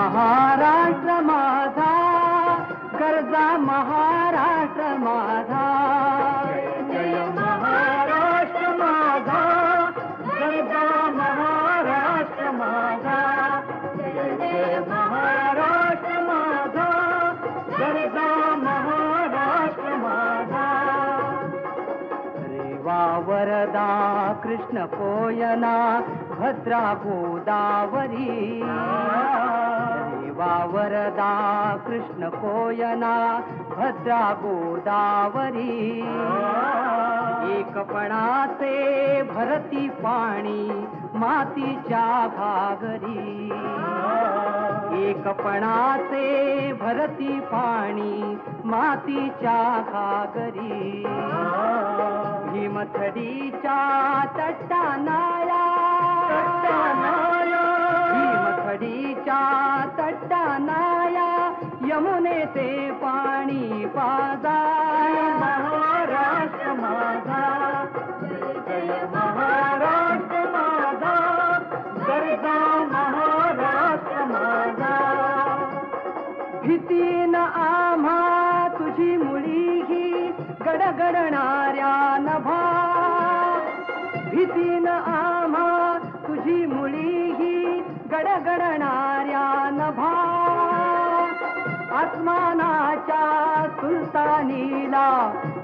महाराष्ट्र माझा गरजा महाराष्ट्र माझा जय महाराष्ट्र माझा गरजा महाराष्ट्र माझा जय महाराष्ट्र माझा गरजा महाराष्ट्र माझा रेवा वरदा कृष्ण कोयना भद्रा गोदावरी रेवा वरदा कृष्ण कोयना भद्रा गोदावरी एकपणाचे भरती पाणी मातीच्या घागरी एकपणाचे भरती पाणी मातीच्या घागरी भीमथडीच्या तट्टानाया भीमथडीच्या तट्टानाया यमुनेचे पाणी पाजा महाराष्ट्र माझा जय महाराष्ट्र माझा गरजा महाराष्ट्र माझा भीतीन आम्हा तुझी मुळी ही गडगडणाऱ्या नभा भीतीन आम्हा तुझी मुळी ही गडगडणाऱ्या नभा आसमानाच्या सुलतानीला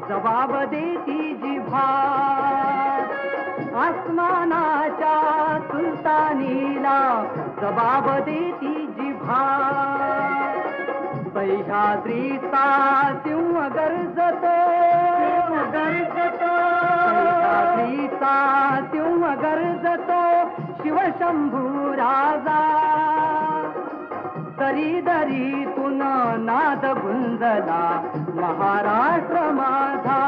जबाब देती जिभा आसमानाच्या सुलतानीला जबाब देती जिभा सह्याद्रीचा सिंह गरजतो सह्याद्रीचा सिंह गरजतो शिवशंभू राजा दरी दरीतून नाद गुंजला महाराष्ट्र माझा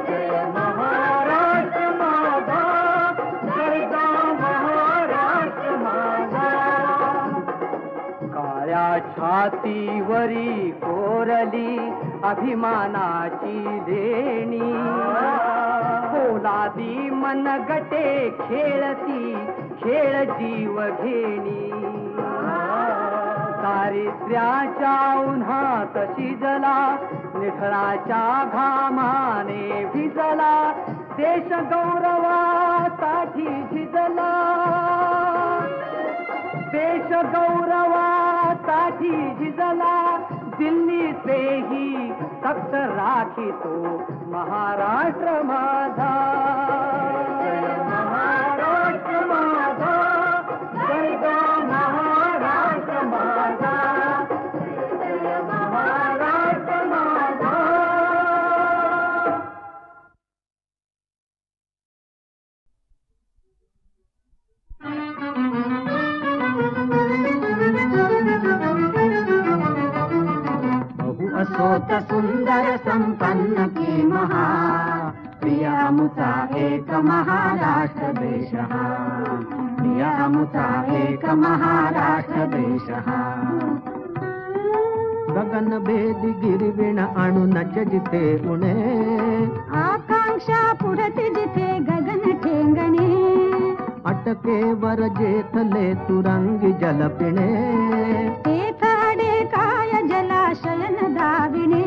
जय महाराष्ट्र माझा गरजा महाराष्ट्र माझा काळ्या छातीवरी कोरली अभिमानाची लेणी पोलादी मनगटे खेळती खेळ जीव घेणी दारिद्र्याच्या उन्हात शिजला निखळाच्या घामाने भिजला देश गौरवासाठी झिजला देश गौरवासाठी झिजला दिल्लीचेही तख्त राखितो महाराष्ट्र माझा जय महाराष्ट्र माझा गरजा महाराष्ट्र माझा जय महाराष्ट्र माझा असोत सुंदर संपन्न की महा प्रिया अमुचा एक महाराष्ट्र देश प्रिया अमुचा एक महाराष्ट्र देश गगन भेदी गिरविण अणुनच जिथे उणे आकांक्षा पुढते जिथे गगन ठेंगणे अटकेवर जेथले तुरंगी जल पिणे तेथाडे काय जलाशयन दाविणे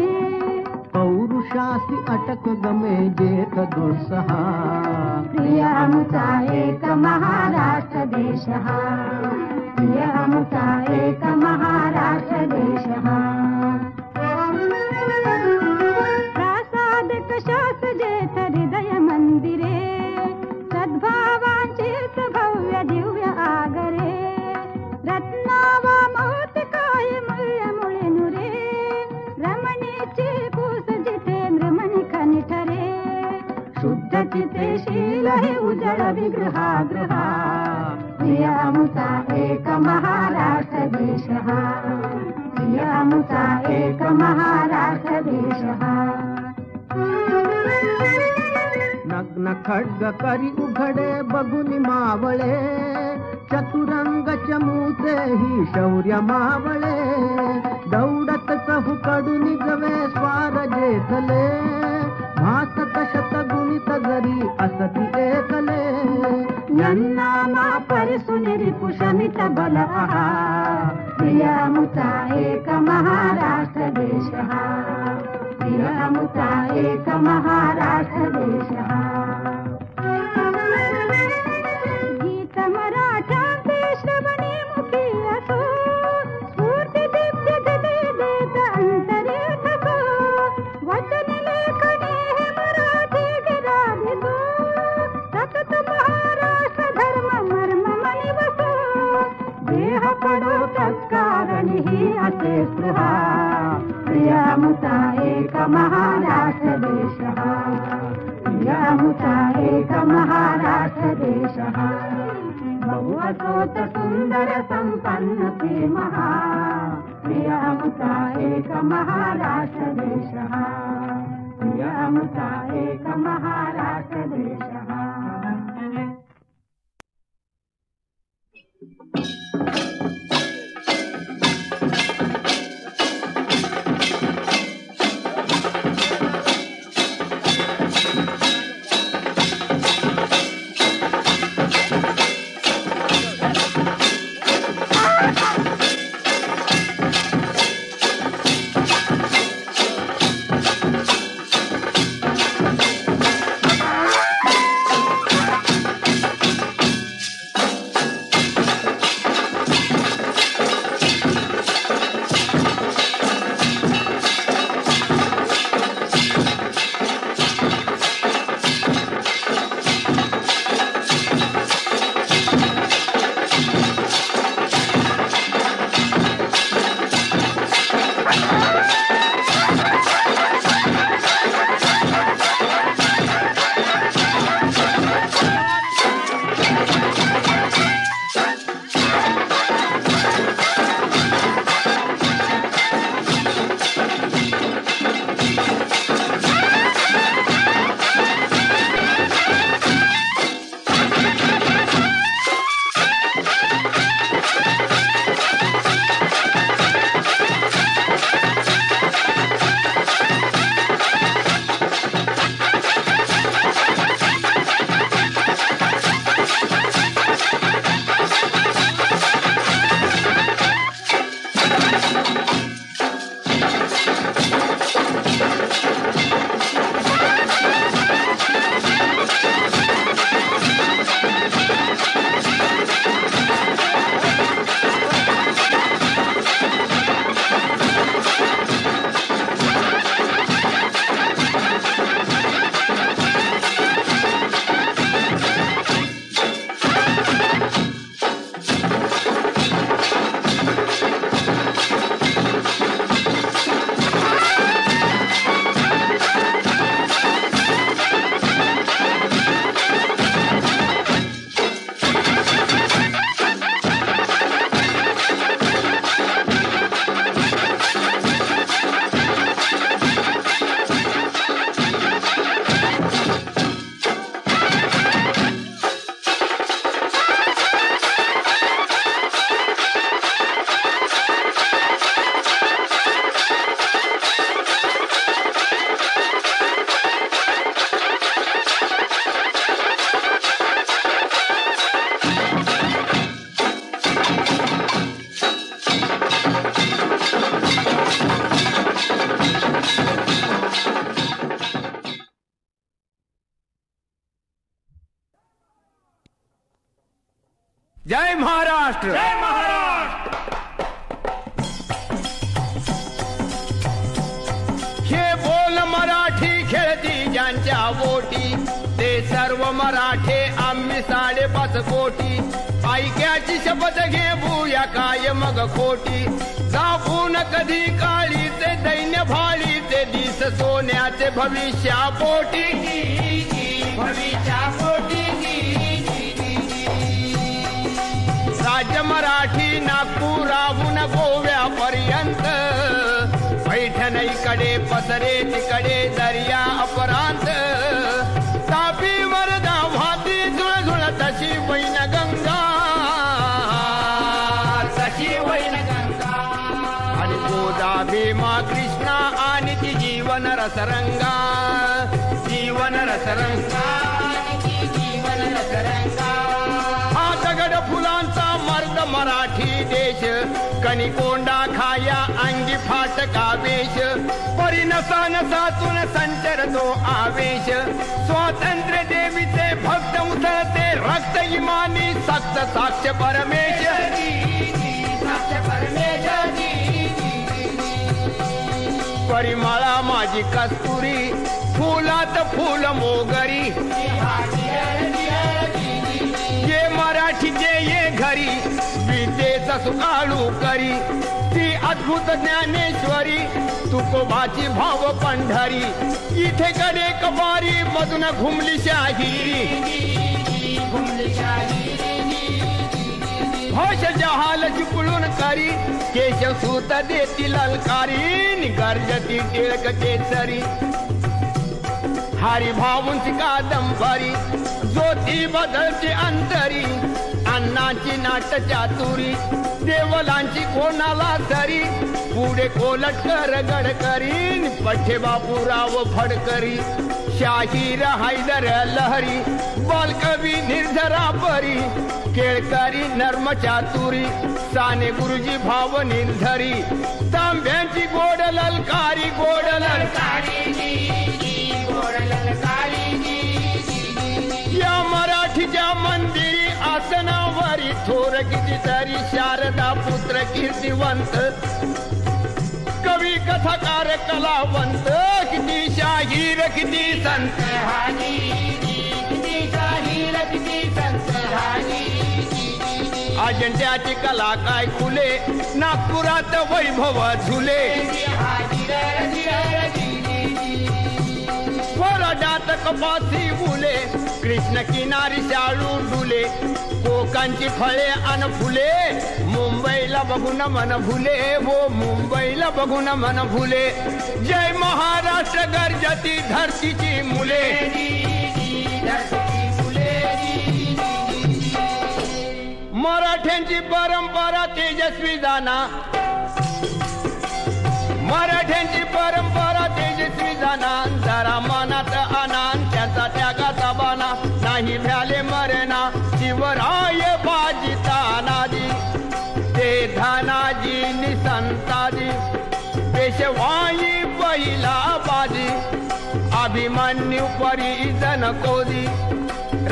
पौरुषासी अटक गमे जेथ दुस्सहा प्रिय अमुचा एक महाराष्ट्र देश प्रिय अमुचा एक महाराष्ट्र देश प्रासादिक शास जेथ हृदय मंदिरे सद्भावांचीच भव्य दिव्य आगरे रत्नावा मौतिकाय मूल्य मुळे नुरे रमणीची कूस जिथे मृमणी खनि ठरे शुद्ध चिते शील हे उजळ विग्रहागृहा प्रिय अमुचा एक महाराष्ट्र देश प्रिय अमुचा एक महाराष्ट्र देश नग्न खड्ग करी उघडे बघुनी मावळे चतुरंग चमूचे ही शौर्य मावळे दौडत चहुकडून गवे स्वार जेथले भासत शतगुणित जरी असती एकले यन्नामा परिसुनिरी पुषमित बल आहा प्रिय आमचा एक महाराष्ट्र देश हा, प्रिय आमचा एक महाराष्ट्र देश हा. गीत मराठ्यांचे श्रवणी मुखी असो, स्फूर्ती दीप्ती देत अंतरे ठसो, वचन लेखणी हे मराठी गिरावितो, सतत महाराष्ट्र धर्म मर्म मनी वसो, देह पडो तत्कारणी ही असे स्पृहा, प्रिय आमचा एक महाराष्ट्र देश हा, प्रिय आमचा एक महाराष्ट्र देश हा. बहु असोत सुंदर संपन्न प्रेम हा, प्रिय आमचा एक महाराष्ट्र देश हा, प्रिय आमचा एक महाराष्ट्र देश हा. जय महाराष्ट्र, जय महाराष्ट्र. हे बोल मराठी खेळती ज्यांच्या बोटी, ते सर्व मराठे आम्ही 5.5 कोटी. ऐक्याची शपथ घेऊया काय मग खोटी, जाऊन कधी काळीचे दैन्य भाळीचे दिस सोन्याचे भविष्या पोटी, भविष्या पोटी. राज्य मराठी नागपुराहून गोव्यापर्यंत, पैठणीकडे पसरे तिकडे दर्या अपरांत. तापी वरदा वाहती झुळझुळ तशी वैनगंगा, तशी वैनगंगा. आणि गोदा भीमा कृष्णा आणि ती जीवन रसरंगा, जीवन रसरंगा, जीवन रसरंगा. हा दगड फुलांचा मर्द मराठी देश कणिकोंडा खाया अंगी फाटका वेश परिणसा नसातून संचरतो आवेश स्वातंत्र्य देवीचे भक्त उसळते रक्त इमानी सक्त साक्ष परमेश परिमळा माझी कस्तुरी फुलात फुल मोगरी ये मराठीचे ये घरी विद्येचा सुकाळू करी ती अद्भुत ज्ञानेश्वरी तुकोबाची भाव पंढरी इथे कडे कबारी मधून घुमली शाहिरी होश जहाल चिपळून करी केशव सूत देती ललकारी गर्जती टिळक केसरी हरी भाऊंची कादंबरी ज्योती बदलची अंतरी अन्नाची नाट चातुरी देवलांची कोणाला तरी पुढे कोलटकर गडकरी पठ्ठे बापूराव फडकरी शाहीर हैदर लहरी बालकवी निर्झरा परी केळकरी नर्म चातुरी साने गुरुजी भाव निर्धरी तांब्यांची गोड ललकारी या मराठीच्या मंदिरी आसनावरी थोर कितीतरी शारदा पुत्र कीर्तिवंत कवी कथाकार कलावंत किती शाहीर किती संत अजंट्याची कला काय खुले नागपुरात वैभव झुले वरडात कपासी फुले कृष्ण किनारी शाळू डुले कोकांची फळे अन फुले मुंबईला बघून मन भुले वो मुंबईला बघून मन भुले जय महाराष्ट्र गर्जती धरतीची मुले मराठ्यांची परंपरा तेजस्वी जाना मराठ्यांची परंपरा तेजस्वी जाना जरा मनात आनंद त्याचा त्यागाचा बाना नाही भ्याले मरेना शिवराय बाजी तानाजी ते धनाजी निसंताजी पेशवाई पहिला बाजी अभिमन्यू परिजन कोदी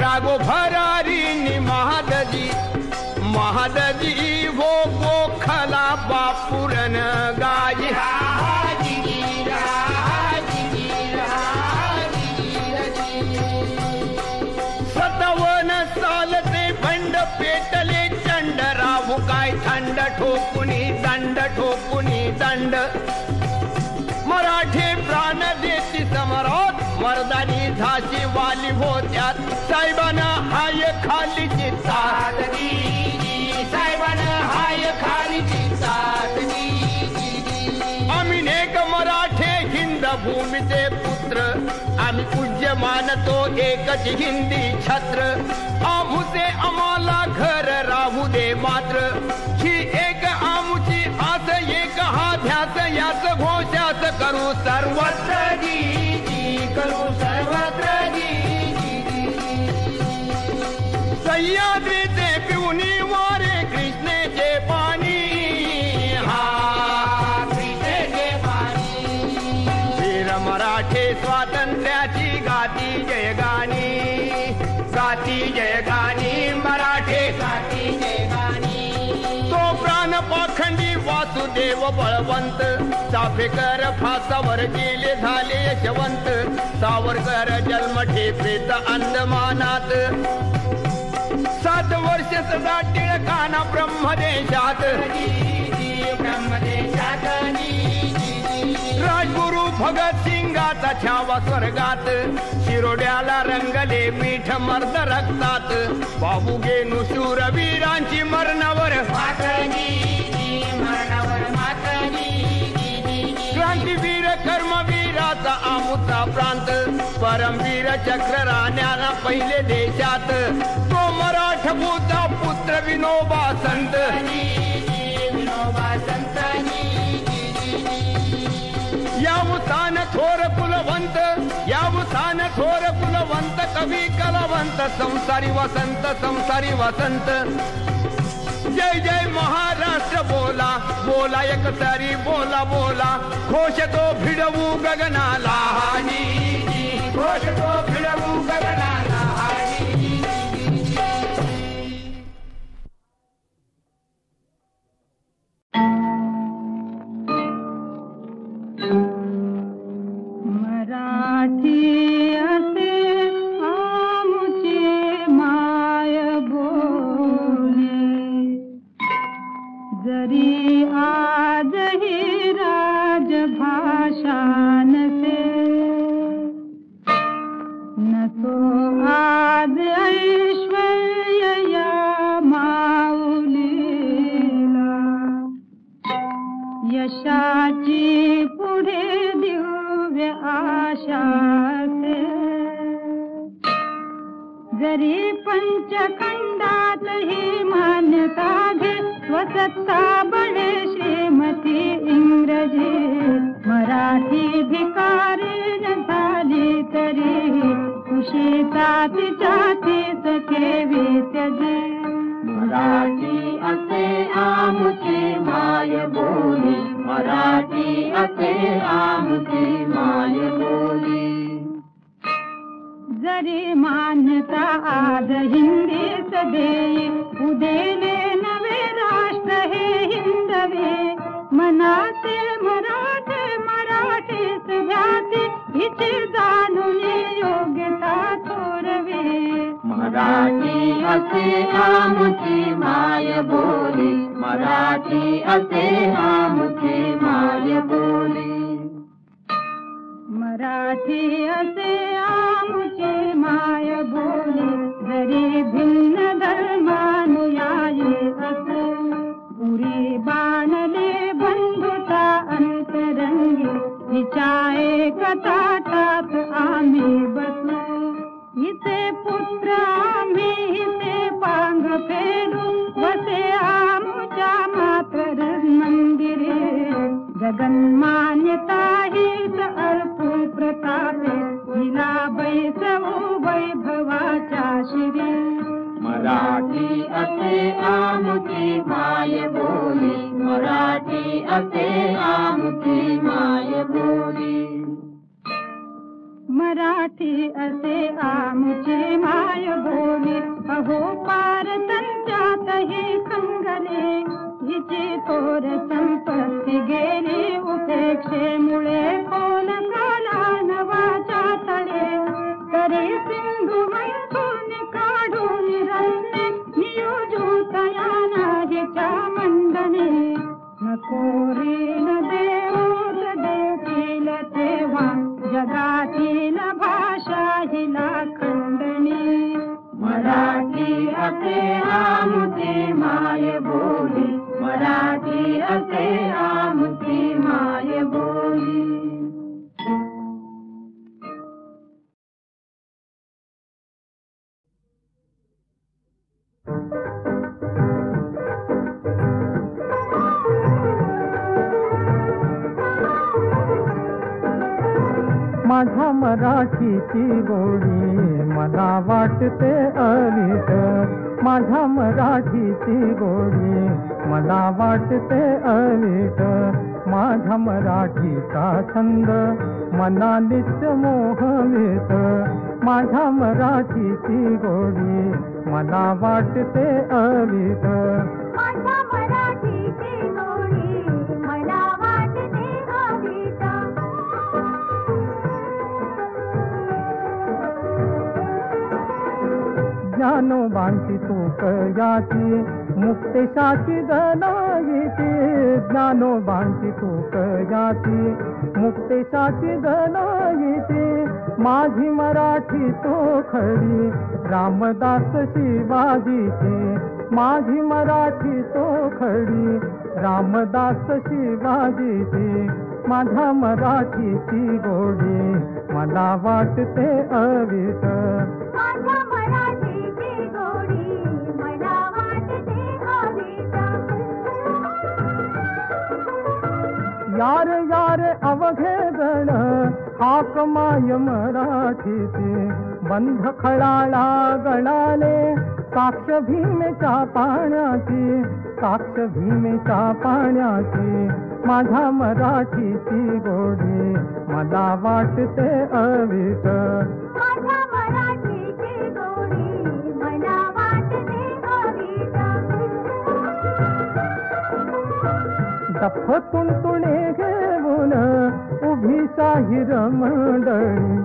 रागो भरारी नि महादजी महादजी वो गोखला बापुरन गाजी सत्तावन साल ते बंड पेटले चंड राहू काय थंड ठोकुनी दंड मराठी प्राण देती समरात मर्दानी झाशी वाली होत्यात साहेबांना हाय खाली चित्तात आम्ही नेक मराठे हिंद भूमीचे पुत्र आम्ही पूज्य मानतो एकच हिंदी छत्र आमुचे आम्हाला घर राहू दे मात्र ही एक आमुची आस एक हा ध्यास याच घोषास करू सर्वत्र सह्याद्रीचे पिवणी वारे कृष्णेचे पाणी वीर मराठे स्वातंत्र्याची गाती जयगानी मराठे तो प्राण पाखंडी वासुदेव बळवंत चाफेकर फासावर गेले झाले यशवंत सावरकर जन्म ठेपेत अंदमानात 7 वर्ष सदा टिळकाना ब्रह्मदेशात राजगुरु भगत सिंगाचा छावा स्वर्गात शिरोड्याला रंगले मीठ मर्द रक्तात बाबू गेनु शूरवीरांची मरणावर क्रांतीवीर कर्मवीराचा आमुचा प्रांत परमवीर चक्र राण्याला पहिले देशात तो मराठभूता पुत्र विनोबा संत यावुसान थोर कुलवंत कवी कलावंत संसारी वसंत जय जय महाराष्ट्र बोला बोला एक तरी बोला बोला घोष तो भिडवू गगनाला घोष तो भिडवू गगनाला मराठी असे आमचे माय बोले जरी आजही राजभाषा नसे नसो आज ऐश्वर्य या माऊलीला यशाची पुढे दिव्य आशासे जरी पंचखंडात ही मान्यता घे स्वसत्ता बळे श्रीमती इंग्रजी मराठी भिकारी झाली तरी खुशीचा तिच्याची सखेवी त्यजी मराठी असे आमची माय बोली मराठी असे आमची माय बोली जरी मान्यता आज हिंदीस देई उदेले नवे राष्ट्र हे हिंदवे मनाचे मराठे मराठीस भ्याती हिची जाणून योग्यता थोरवे मराठी असे आमची माय बोली मराठी असे आमची माय बोली मराठी असे आमची माय बोली जरी भिन्न धर्मानुयायी असे पुरी बाणले बंधुता अंतरंगी हिच्या एका ताटात आम्ही बसू हिचे पुत्र आम्ही हिचे पांग फेडू वसे आमच्या मातर मंदिरे जगन्मान्यता हीच अर्पू प्रतापे हिला बैसवू वैभवाच्या शिरी मराठी असे आमची माय बोली मराठी असे आमची माय बोली मराठी असे आमची माय बोली अहो पार त्यांच्यातही कंगले हिची थोर संपत्ती गेली उपेक्षेमुळे खोल काला नवाच्या तळे तरी सिंधू मैथून काढून रस्ते नियोजू तया नाहीच्या मंडने नकोरील देऊत देतील तेव्हा जगातील भाषा हिला खंडणी मराठी असे आमची माय बोली मराठी असे आमची माय बोली माझ्या मराठीची गोडी मला वाटते अलीट माझ्या मराठीची गोडी मला वाटते अलीट माझ्या मराठीचा छंद मना नित्य मोहवित माझ्या मराठीची गोडी मला वाटते अलीट माझ्या मराठीची गोडी मला वाटते अवीट ज्ञानोबांची तूक याची मुक्तेशाची गणायची ज्ञानोबांची तूक याची मुक्तेशाची गणायची माझी मराठी तो खरी रामदास शिवाजीची माझी मराठी तो खरी रामदास शिवाजीची माझ्या मराठीची गोडी मला वाटते अवीट माझ्या मराठीची गोडी मला वाटते अवीट यार यार अवघे जण हाक माय मराठीची बंध खळाळा गणाने साक्ष भीमेच्या पाण्याची, साक्ष भीमेच्या पाण्याची माझ्या मराठीची गोडी मला वाटते अवीट. माझ्या मराठीची गोडी मला वाटते अवीट. दफ तुणतुणे घेऊन उभी शाहीर मंडळी,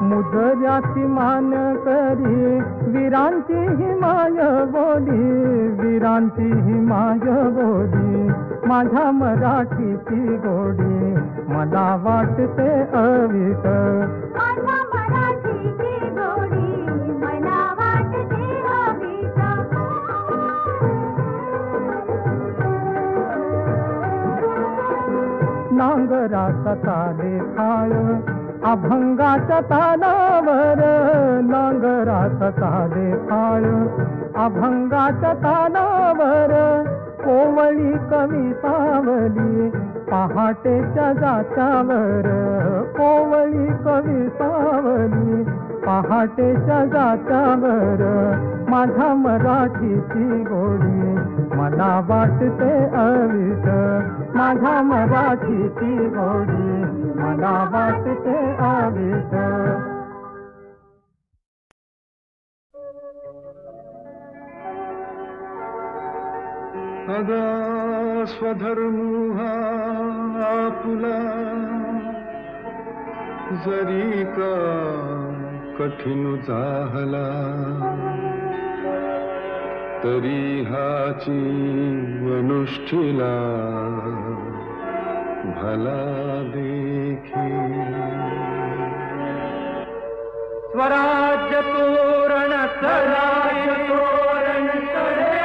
मुजऱ्याची मान करी वीरांची हिमाय बोली, वीरांची हिमाय बोली माझ्या मराठीची गोडी मला वाटते अवीट. माझ्या मराठीची गोडी मला वाटते अवीट. नांगराचा ताले थाळ अभंगाच्या तालावर, नांगराचा ताले थाळ अभंगाच्या तालावर कोवळी कवितावली पहाटेच्या जात्यावर, कोवळी कवितावली पहाटेच्या जात्यावर माझ्या मराठीची गोडी मला वाटते अवीट. माझ्या मराठीची गोडी मला वाटते अवीट. अगा स्वधर्म हा आपुला जरी का कठीण जाहला, तरी हाची अनुष्ठीला भला देखी. स्वराज्य तोरण स्वराज्य तोरण चढे,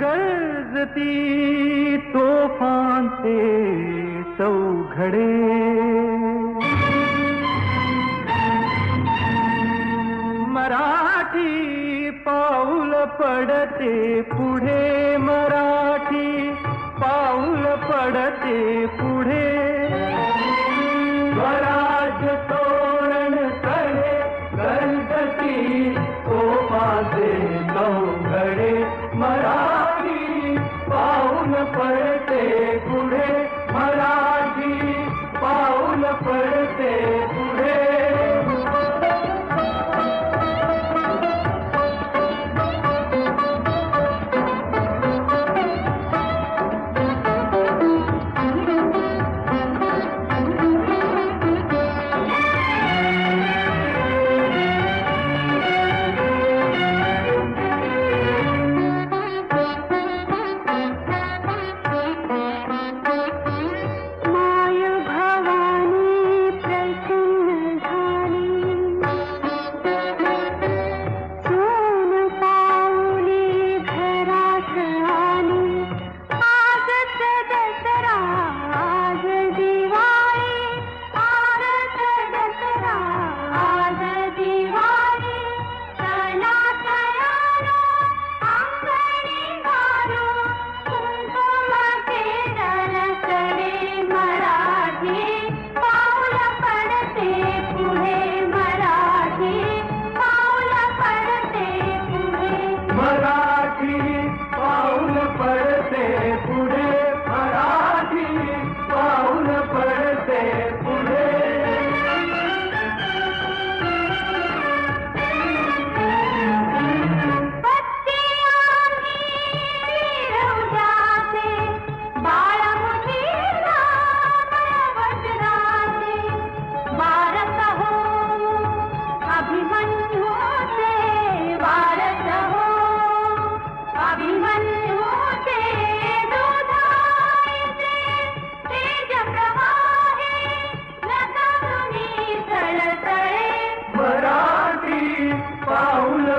गरजती तोफांचे चौघडे, मराठी पाऊल पडते पुढे, मराठी पाऊल पडते पुढे. स्वराज्य तोरण चढे, गरजती तोफांचे चौघडे, मराठी पाऊल पडते पुढे, मराठी पाऊल पडते पुढे.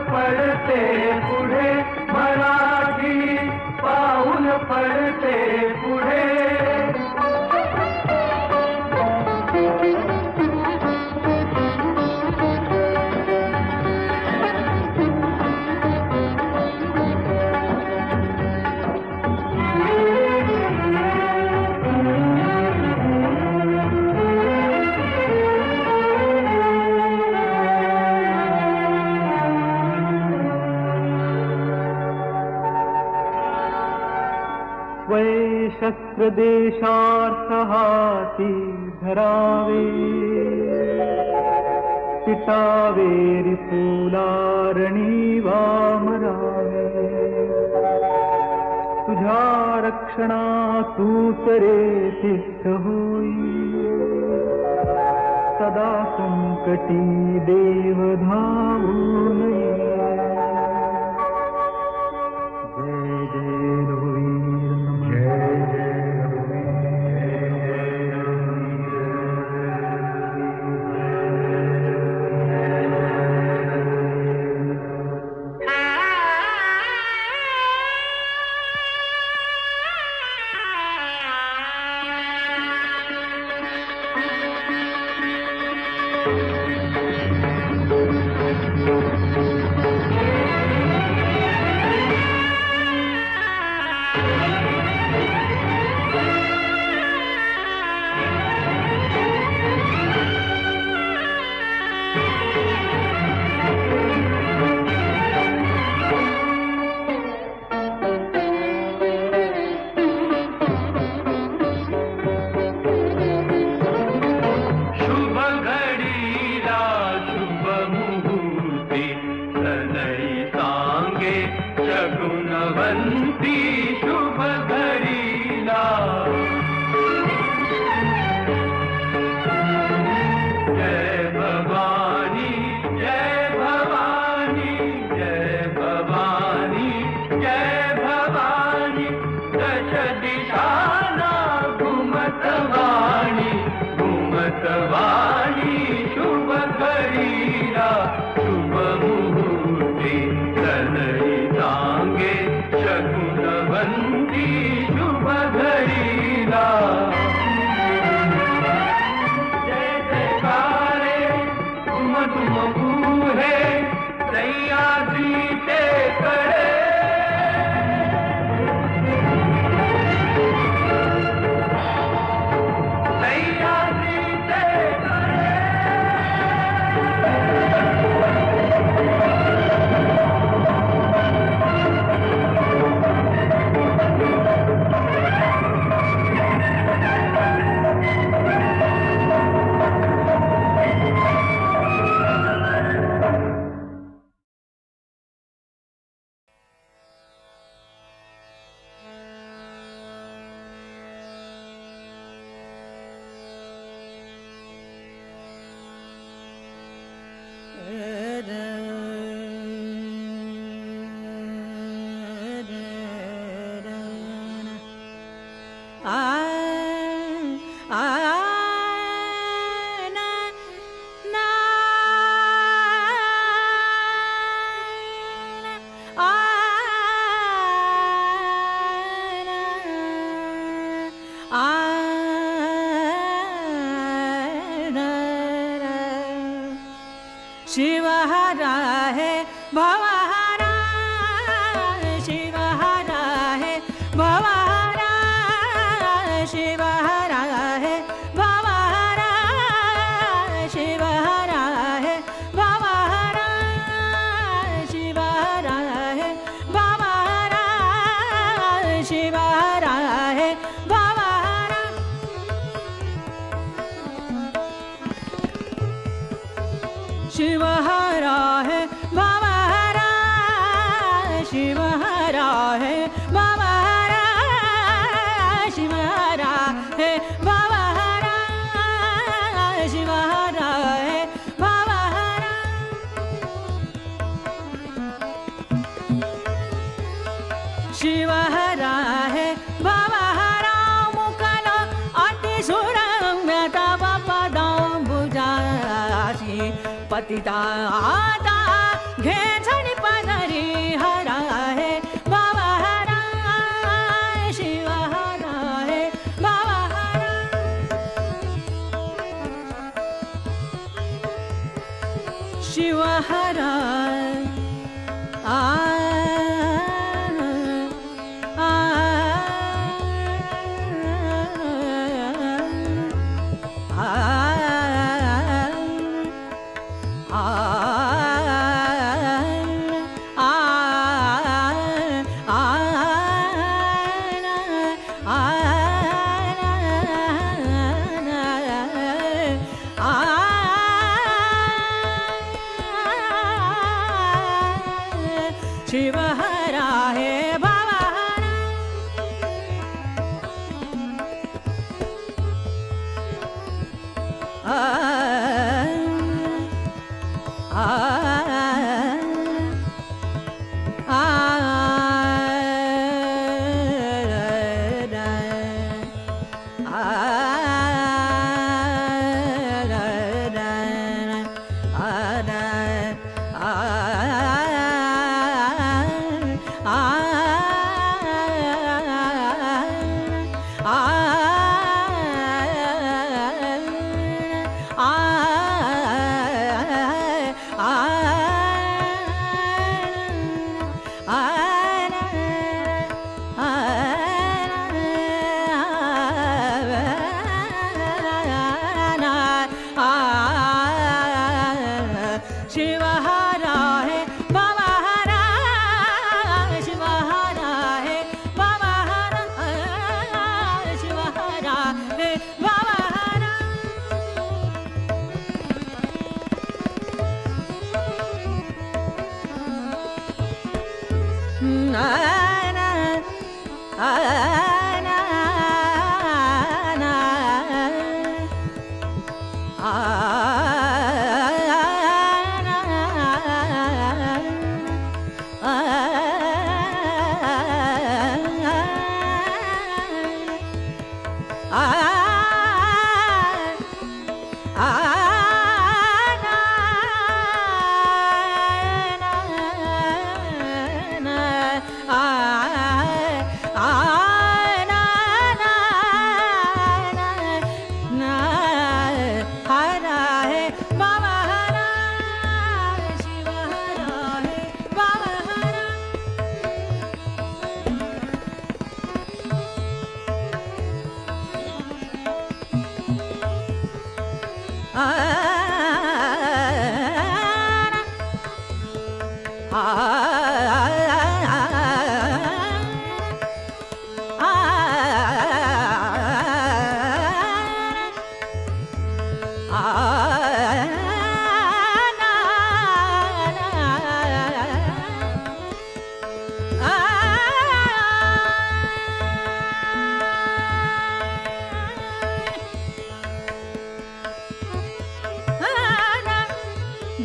पडते पुढे मराठी पाऊल पडते पुढे. वैशस्त्र देशार्थ हाती धरावे, पिटावे फुलारणी वामरावे, तुझ्या रक्षणा तूच रे तिष्ठ होई, सदा संकटी देव धावून ये. जय जय रघुवीर नमः. जय जय शिवहरा है भवहरा, शिवहरा है भवहरा, शिवहरा है भवहरा, शिवहरा है भवहरा, शिवहरा है भवहरा, शिवहरा है भवहरा. शिवहरा है भवहरा, शिवहरा है भवहरा, शिवहरा है भवहरा, शिवहरा है भवहरा. शिवहरा है भवहरा, मुकल अतिसुरम्य तव पदाम्बुजासी, पतिता आता घेचणी पदरी हरा है भवहरा, शिवहरा है भवहरा. शिवहरा शिवहरा हे भवहरा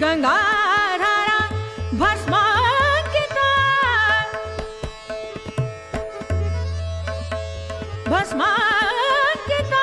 गंगाधरा भस्मांकिता भस्मांकिता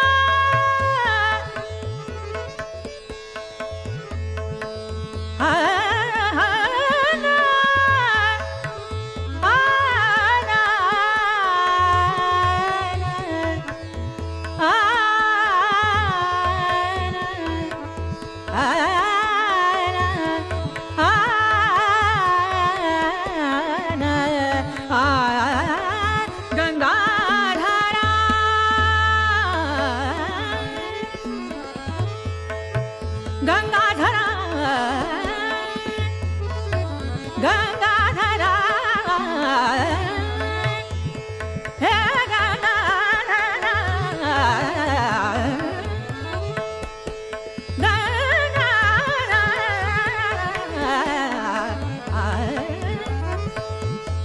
गंगाधरा गंगाधरा हे गंगाधरा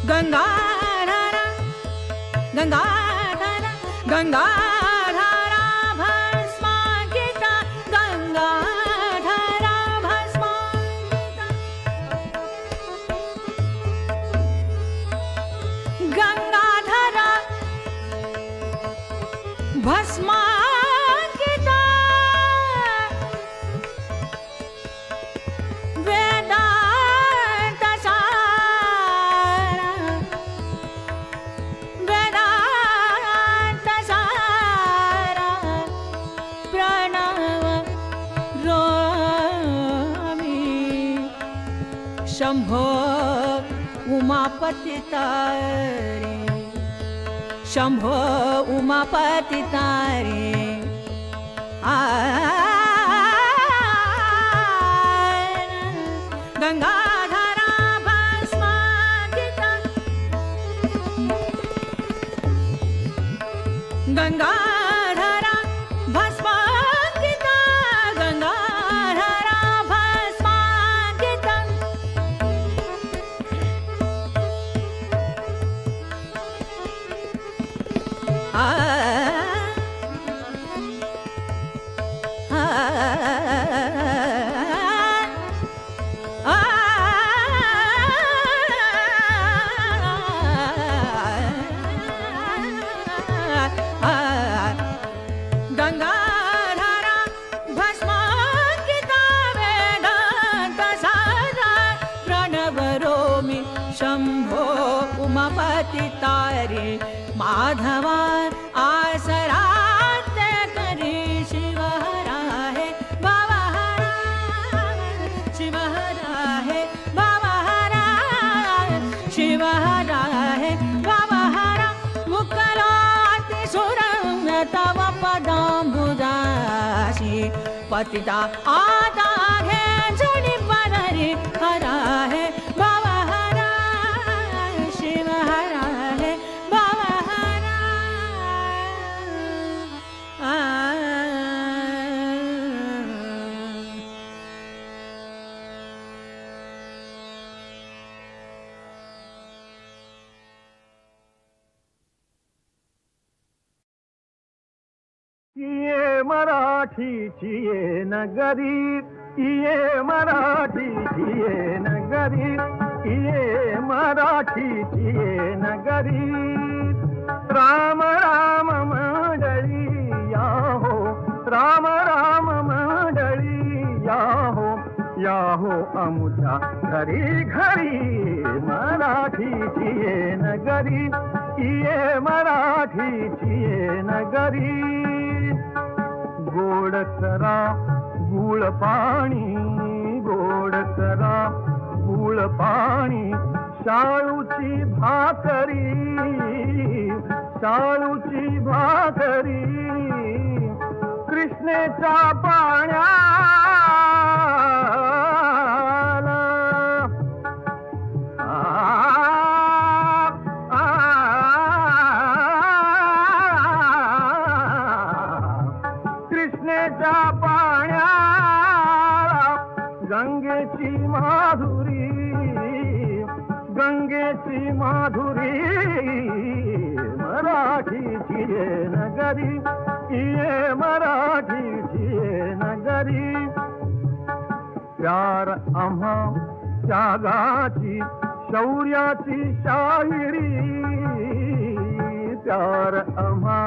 गंगाधरा गंगाधरा गंगाधरा भस्मांकिता गंगाधरा भस्मांकिता गंगाधरा भस्मांकिता वेदांत सारा वेदांत सारा प्रणव रोमी शंभो उमापति तारे शंभो उमापति तारे गंगाधरा भस्मांकिता गंगाधरा भस्मांकिता गंगाधरा भस्मांकिता शंभो उमापती तारे माधवा आसरा करी शिवहरा है बाबाहरा शिवहरा है बाबाहरा शिवहरा है बाबाहरा मुकलाति सुरंग तव पदाम्बुजासी पतिता आता है जड़ी पदरी हरा है बाबाहरा शिवहरा है बाबाहरा ये मराठीची ये नगरी, ये मराठीची ये नगरी, ये मराठीची ये नगरी. राम राम मंडळी या हो, राम राम मंडळी या हो अमुच्या घरी घरी. मराठीची ये नगरी, ये मराठीची ये नगरी. गोड करा गुळ पाणी, गोड करा गुळ पाणी. शाळूची भाकरी, शाळूची भाकरी. कृष्णेच्या पाण्याला कृष्णेच्या पाण्याला गंगेची माधुरी, गंगेची माधुरी. मराठीची ये नगरी, ये मराठीची ये नगरी. प्यार आम्हा त्यागाची शौर्याची शाहिरी. प्यार आम्हा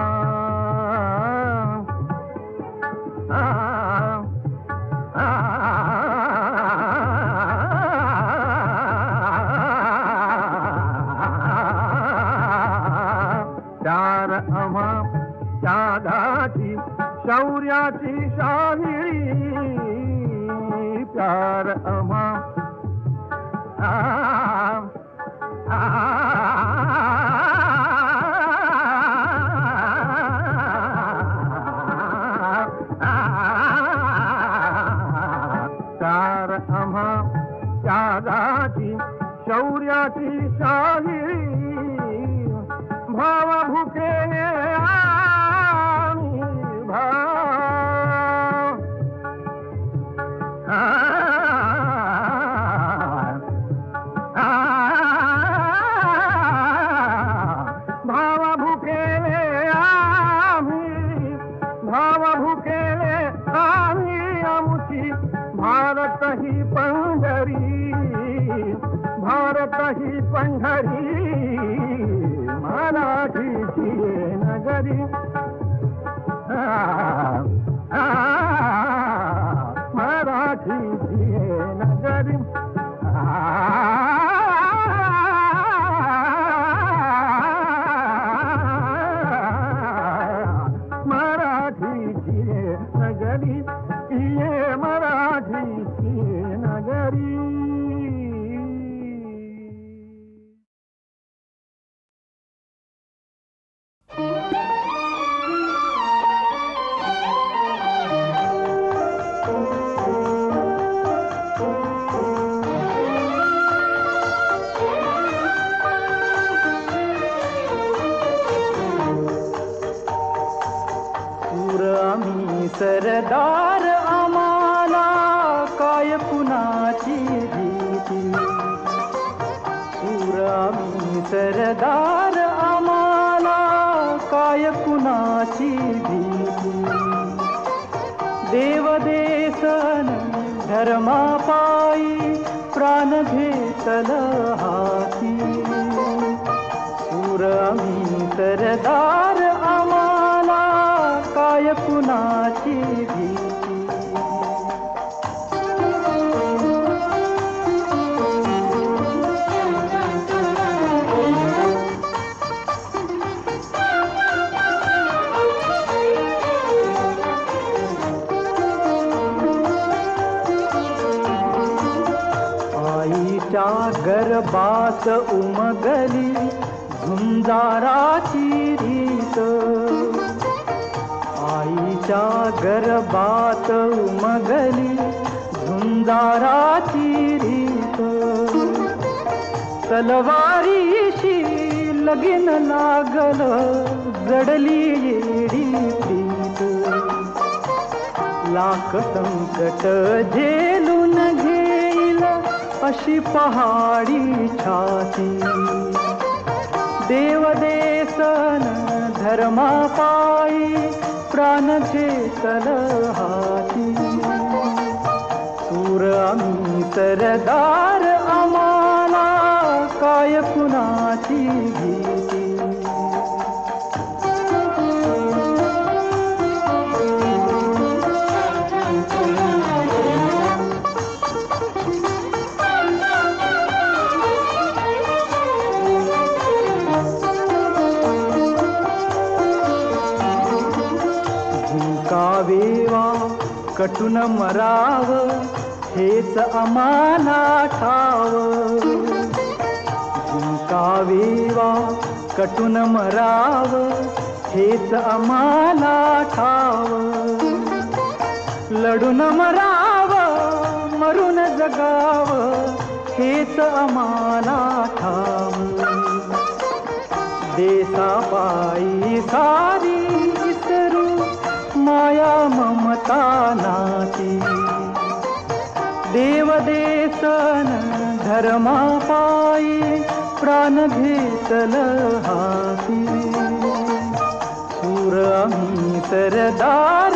प्यार आम्हा त्यागाची शौर्याची शाहिरी. प्यार आम्हा प्यार आम्हा त्यागाची शौर्याची शाहिरी. भाव भुकेने आम्ही भाव भाव भुकेले आम्ही, भाव भुकेले आम्ही. आमुची भारत ही पंढरी, भारत ही पंढरी. मराठीची ये नगरी, मराठीची ये नगरी. मराठीची ये नगरी, ये मराठीची ये नगरी. सरदार आम्हाला काय कुणाची भीती. शूर आम्ही सरदार आम्हाला काय कुणाची भीती. देव देसन धर्मापायी प्राण घेतल हाती. शूर आम्ही सरदार आम्हाला काय कुणाची भीती. गरबात उमगली झुंजाराची रीत, आईच्या गरबात उमगली झुंजाराची रीत, तलवारीशी लगीन लागल जडली येडी प्रीत, लाख संकट झेलून घेईल अशी पहाडी छाती, देव देसन धर्मा पायी प्राण घेतल हाती, सूर आम्ही सरदार आम्हाला काय कुणाची भीती, झुंकावेवा कटून मराव हेच आम्हाला ठाव, झुंकावेवा कटून मराव हेच आम्हाला ठाव, लढून मराव मरून जगाव हेच आम्हाला ठाव, देशापायी सारी विसरू माया ममता नाती, देव देसन धर्मा पायी प्राण घेतल हाती, सूर आम्ही सरदार